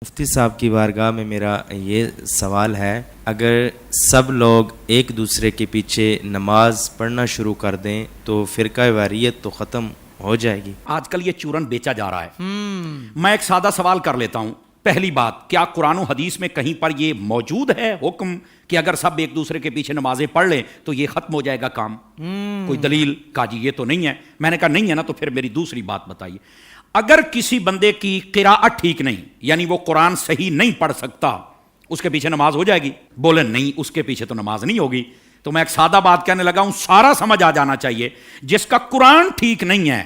مفتی صاحب کی بارگاہ میں میرا یہ سوال ہے، اگر سب لوگ ایک دوسرے کے پیچھے نماز پڑھنا شروع کر دیں تو فرقہ واریت تو ختم ہو جائے گی؟ آج کل یہ چورن بیچا جا رہا ہے۔ میں ایک سادہ سوال کر لیتا ہوں۔ پہلی بات، کیا قرآن و حدیث میں کہیں پر یہ موجود ہے حکم کہ اگر سب ایک دوسرے کے پیچھے نمازیں پڑھ لیں تو یہ ختم ہو جائے گا کام؟ کوئی دلیل؟ کہا جی یہ تو نہیں ہے۔ میں نے کہا نہیں ہے نا، تو پھر میری دوسری بات بتائیے۔ اگر کسی بندے کی قراءت ٹھیک نہیں، یعنی وہ قرآن صحیح نہیں پڑھ سکتا، اس کے پیچھے نماز ہو جائے گی؟ بولے نہیں، اس کے پیچھے تو نماز نہیں ہوگی۔ تو میں ایک سادہ بات کہنے لگا ہوں، سارا سمجھ آ جانا چاہیے۔ جس کا قرآن ٹھیک نہیں ہے،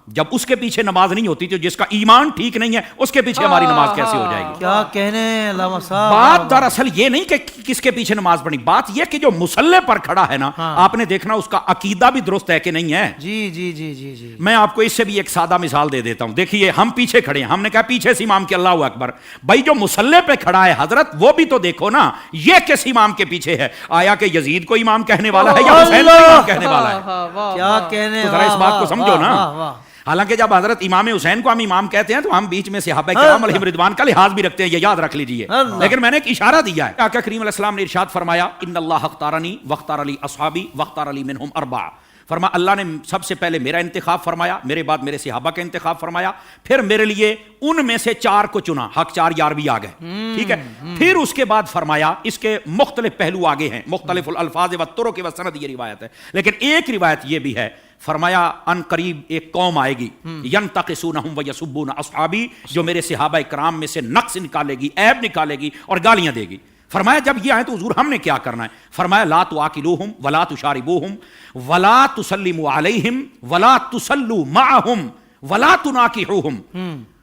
جب اس کے پیچھے نماز نہیں ہوتی، تو جس کا ایمان ٹھیک نہیں ہے اس کے پیچھے ہماری نماز کیسے ہو جائے گی؟ کیا کہنے علامہ صاحب۔ بات دراصل یہ نہیں کہ کس کے پیچھے نماز پڑھنی، بات یہ کہ جو مصلی پر کھڑا ہے نا، آپ نے دیکھنا اس کا عقیدہ بھی درست ہے کہ نہیں ہے۔ جی جی جی جی جی میں آپ کو اس سے بھی ایک سادہ مثال دے دیتا ہوں۔ دیکھیے، ہم پیچھے کھڑے ہیں، ہم نے کہا پیچھے سے امام کے اللہ اکبر، بھائی جو مصلی پہ کھڑا ہے حضرت، وہ بھی تو دیکھو نا، یہ کس امام کے پیچھے ہے؟ آیا کہ یزید کو امام کہنے والا ہے یا حسین کو امام کہنے والا ہے؟ کیا کہنے، تو ذرا اس بات کو سمجھو نا۔ حالانکہ جب حضرت امام حسین کو ہم امام کہتے ہیں تو ہم بیچ میں صحابہ کرام علیہم رضوان کا لحاظ بھی رکھتے ہیں، یہ یاد رکھ لیجئے۔ لیکن میں نے ایک اشارہ دیا ہے۔ آقا کریم علیہ السلام نے ارشاد فرمایا، ان اللہ اختارنی واختار علی اصحابی واختار علی منہم اربعہ۔ فرما اللہ نے سب سے پہلے میرا انتخاب فرمایا، میرے بعد میرے صحابہ کا انتخاب فرمایا، پھر میرے لیے ان میں سے 4 کو چنا، حق 4 یار بھی آ گئے، ٹھیک ہے۔ پھر اس کے بعد فرمایا، اس کے مختلف پہلو آگے ہیں، مختلف الالفاظ والطرق والسند، یہ روایت ہے، لیکن ایک روایت یہ بھی ہے، فرمایا ان قریب ایک قوم آئے گی، ینتقصونہم ویسبون اصحابی، جو میرے صحابہ کرام میں سے نقص نکالے گی، عیب نکالے گی اور گالیاں دے گی۔ فرمایا جب یہ آئے تو حضور ہم نے کیا کرنا ہے؟ فرمایا لا تواکلوہم ولا تشاربوہم ولا تسلموا علیہم ولا تسلوا معہم ولا تناکحوہم،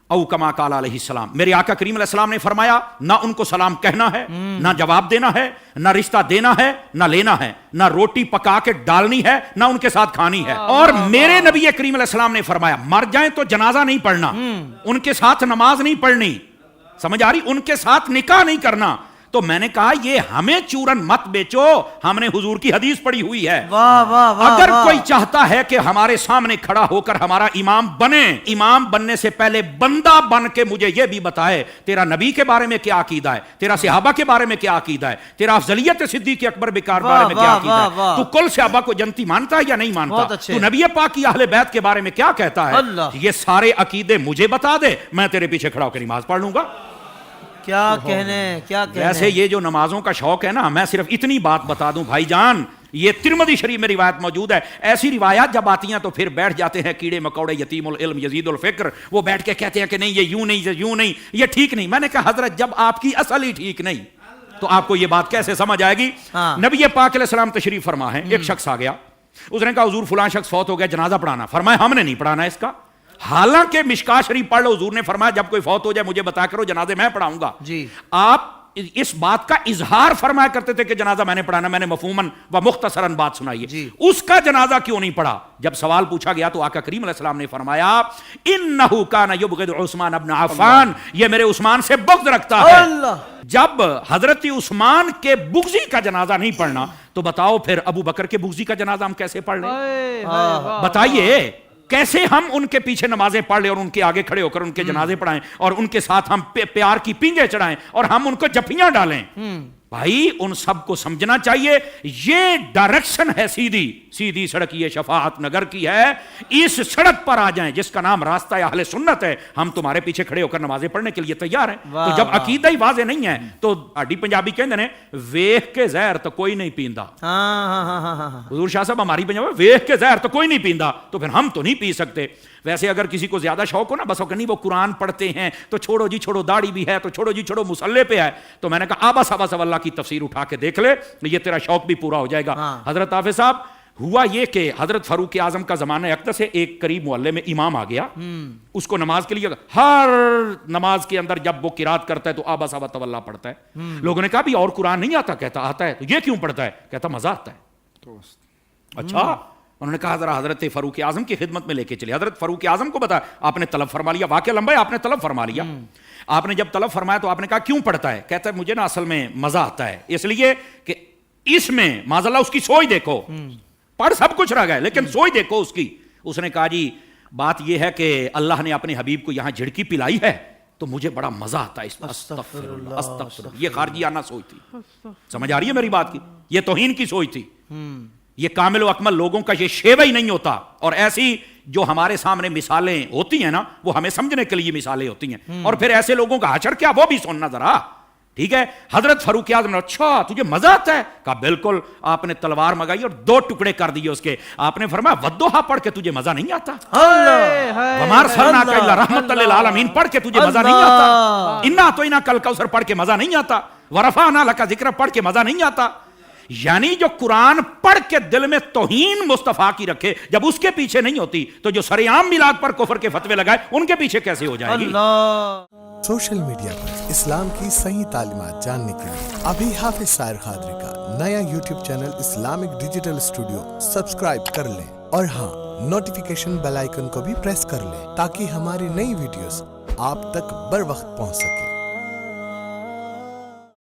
او کما قال علیہ السلام۔ میرے آقا کریم علیہ السلام نے فرمایا، نہ ان کو سلام کہنا ہے، نہ جواب دینا ہے، نہ رشتہ دینا ہے، نہ لینا ہے، نہ روٹی پکا کے ڈالنی ہے، نہ ان کے ساتھ کھانی ہے۔ اور میرے نبی کریم علیہ السلام نے فرمایا، مر جائیں تو جنازہ نہیں پڑھنا، ان کے ساتھ نماز نہیں پڑھنی، سمجھ آ رہی؟ ان کے ساتھ نکاح نہیں کرنا۔ تو میں نے کہا یہ ہمیں چورن مت بیچو، ہم نے حضور کی حدیث پڑھی ہوئی ہے۔ اگر کوئی چاہتا ہے کہ ہمارے سامنے کھڑا ہو کر ہمارا امام بنے، امام بننے سے پہلے بندہ بن کے مجھے یہ بھی بتائے تیرا نبی کے بارے میں کیا عقیدہ ہے، تیرا صحابہ کے بارے میں کیا عقیدہ ہے، تیرا افضلیت صدیق اکبر بکار بارے میں کیا عقیدہ ہے، تو کل صحابہ کو جنتی مانتا ہے یا نہیں مانتا، تو نبی پاک کی اہل بیت کے بارے میں کیا کہتا ہے، یہ سارے عقیدے مجھے بتا دے، میں تیرے پیچھے کھڑا ہو کے نماز پڑھ لوں گا۔ کیا کہنے، کیا کہنے۔ ویسے یہ جو نمازوں کا شوق ہے نا، میں صرف اتنی بات بتا دوں بھائی جان، یہ ترمذی شریف میں روایت موجود ہے، ایسی روایات جب آتی ہیں تو پھر بیٹھ جاتے ہیں کیڑے مکوڑے، یتیم العلم یزید الفکر، وہ بیٹھ کے کہتے ہیں کہ نہیں یہ یوں نہیں، یہ یوں نہیں، یہ ٹھیک نہیں۔ میں نے کہا حضرت جب آپ کی اصل ہی ٹھیک نہیں تو آپ کو یہ بات کیسے سمجھ آئے گی؟ نبی پاک علیہ السلام تشریف فرما ہے، ایک شخص آ گیا، اس نے کہا حضور فلاں شخص فوت ہو گیا، جنازہ پڑھانا۔ فرمایا ہم نے نہیں پڑھانا اس کا، حالانکہ مشکات شریف پڑھ لو، حضور نے فرمایا جب کوئی فوت ہو جائے مجھے بتا کرو، جنازے میں پڑھاؤں گا۔ جی آپ اس بات کا اظہار فرمایا کرتے تھے کہ جنازہ میں نے پڑھانا، میں نے مفہوماً و مختصراً بات سنائی ہے، اس کا جنازہ کیوں نہیں پڑھا؟ جب سوال پوچھا گیا تو آقا کریم علیہ السلام نے فرمایا، انہ کان یبغض عثمان ابن عفان، یہ میرے عثمان سے بغض رکھتا ہے۔ جب حضرت عثمان کے بغضی کا جنازہ نہیں پڑھنا تو بتاؤ پھر ابو بکر کے بغضی کا جنازہ ہم کیسے پڑھ لیں؟ بتائیے کیسے ہم ان کے پیچھے نمازیں پڑھ لیں اور ان کے آگے کھڑے ہو کر ان کے جنازے پڑھائیں اور ان کے ساتھ ہم پیار کی پینگیں چڑھائیں اور ہم ان کو جفیاں ڈالیں؟ بھائی ان سب کو سمجھنا چاہیے، یہ ڈائریکشن ہے سیدھی سیدھی سڑک، یہ شفاعت نگر کی ہے، اس سڑک پر آ جائیں جس کا نام راستہ اہل سنت ہے، ہم تمہارے پیچھے کھڑے ہو کر نمازیں پڑھنے کے لیے تیار ہیں۔ تو جب عقیدہ ہی واضح نہیں ہے تو آڈی پنجابی کہندے نے ویکھ کے زہر تو کوئی نہیں پیندا۔ حضور شاہ صاحب ہماری پنجابی ویکھ کے زہر تو کوئی نہیں پیندا، تو پھر ہم تو نہیں پی سکتے۔ ویسے اگر کسی کو زیادہ شوق ہو نا، بس نہیں وہ قرآن پڑھتے ہیں تو چھوڑو جی چھوڑو، داڑھی بھی ہے تو چھوڑو جی چھوڑو، مصلی پہ ہے، تو میں نے کہا آبا صاحب اللہ کی تفسیر اٹھا کے دیکھ لے، یہ تیرا شوق بھی پورا ہو جائے گا۔ حضرت حافظ صاحب ہوا یہ کہ حضرت فاروق اعظم کا زمانہ اقدس سے ایک قریب محلے میں امام آ گیا، اس کو نماز کے لیے ہر نماز کے اندر جب وہ قرات کرتا ہے تو آبا صاحب تولا پڑھتا ہے۔ لوگوں نے کہا بھی اور قرآن نہیں آتا؟ کہتا آتا ہے۔ تو یہ کیوں پڑھتا ہے؟ کہتا مزہ آتا ہے۔ اچھا، انہوں نے کہا ذرا حضرت فاروق اعظم کی خدمت میں لے کے چلے۔ حضرت فاروق اعظم کو بتا، آپ نے طلب فرما لیا، واقعہ لمبا ہے، آپ نے طلب فرما لیا۔ آپ نے جب طلب فرمایا تو آپ نے کہا کیوں پڑھتا ہے؟ کہتا ہے مجھے نا اصل میں مزہ آتا ہے، اس لیے کہ اس میں معاذ اللہ اس کی سوچ دیکھو، پڑھ سب کچھ رہ گئے لیکن سوچ دیکھو اس کی۔ اس نے کہا جی بات یہ ہے کہ اللہ نے اپنے حبیب کو یہاں جھڑکی پلائی ہے تو مجھے بڑا مزہ آتا ہے اس میں استغفر اللہ استغفر اللہ. یہ خارجیانہ سوچ تھی. سمجھ آ رہی ہے میری بات کی؟ یہ توہین کی سوچ تھی. یہ کامل و اکمل لوگوں کا یہ شیوہ ہی نہیں ہوتا. اور ایسی جو ہمارے سامنے مثالیں ہوتی ہیں نا وہ ہمیں سمجھنے کے لیے مثالیں ہوتی ہیں. اور پھر ایسے لوگوں کا حشر کیا وہ بھی سننا ذرا. ٹھیک ہے, حضرت فاروق اعظم نے اچھا تجھے مزہ آتا ہے؟ کہا بالکل. آپ نے تلوار منگائی اور 2 ٹکڑے کر دیے اس کے. آپ نے فرمایا والضحیٰ پڑھ کے تجھے مزہ نہیں آتا؟ وما ارسلناک الا رحمۃ للعالمین پڑھ کے تجھے مزہ نہیں آتا؟ انا اعطیناک الکوثر پڑھ کے مزہ نہیں آتا؟ ورفعنا لک ذکرک پڑھ کے مزہ نہیں آتا؟ یعنی جو قرآن پڑھ کے دل میں توہین مصطفیٰ کی رکھے جب اس کے پیچھے نہیں ہوتی تو جو سر عام میلاد پر کفر کے فتوے لگائے ان کے پیچھے کیسے ہو جائے گی؟ سوشل میڈیا پر اسلام کی صحیح تعلیمات جاننے کے لیے ابھی حافظ سائر قادری کا نیا YouTube channel Islamic digital studio subscribe کر لیں, اور ہاں نوٹیفیکیشن بیل آئیکن کو بھی پریس کر لیں تاکہ ہماری نئی ویڈیوز آپ تک بر وقت پہنچ سکے.